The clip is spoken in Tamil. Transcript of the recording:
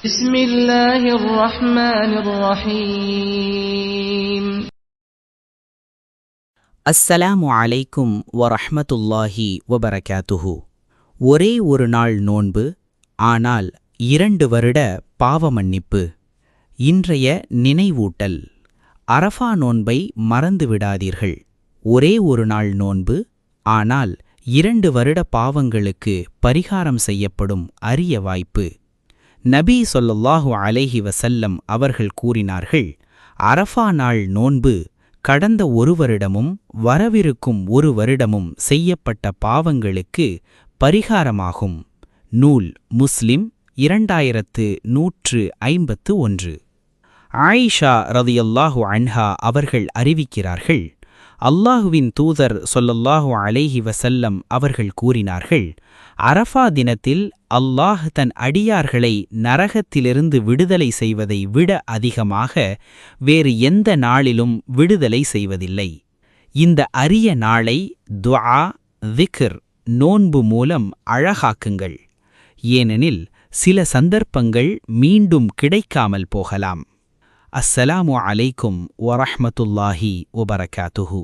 بسم الله الرحمن الرحيم அஸ்ஸலாமு அலைக்கும் வரஹ்மத்துல்லாஹி வபரகாத்துஹு. ஒரே ஒரு நாள் நோன்பு, ஆனால் 2 வருட பாவ மன்னிப்பு. இன்றைய நினைவூட்டல்: அரஃபா நோன்பை மறந்துவிடாதீர்கள். ஒரே ஒரு நாள் நோன்பு, ஆனால் 2 வருட பாவங்களுக்கு பரிகாரம் செய்யப்படும் அரிய வாய்ப்பு. நபி ஸல்லல்லாஹு அலைஹி வஸல்லம் அவர்கள் கூறினார்கள், அரஃபா நாள் நோன்பு கடந்த 1 வருடமும் வரவிருக்கும் 1 வருடமும் செய்யப்பட்ட பாவங்களுக்கு பரிகாரமாகும். நூல் முஸ்லிம் 2151. ஆயிஷா ரலியல்லாஹு அன்ஹா அவர்கள் அறிவிக்கிறார்கள், அல்லாஹுவின் தூதர் ஸல்லல்லாஹு அலைஹி வஸல்லம் அவர்கள் கூறினார்கள், அரஃபா தினத்தில் அல்லாஹ் தன் அடியார்களை நரகத்திலிருந்து விடுதலை செய்வதை விட அதிகமாக வேறு எந்த நாளிலும் விடுதலை செய்வதில்லை. இந்த அரிய நாளை துஆ, திக்ர், நோன்பு மூலம் அழகாக்குங்கள். ஏனெனில் சில சந்தர்ப்பங்கள் மீண்டும் கிடைக்காமல் போகலாம். அஸ்ஸலாமு அலைக்கும் வரஹ்மத்துல்லாஹி வபரகாத்துஹு.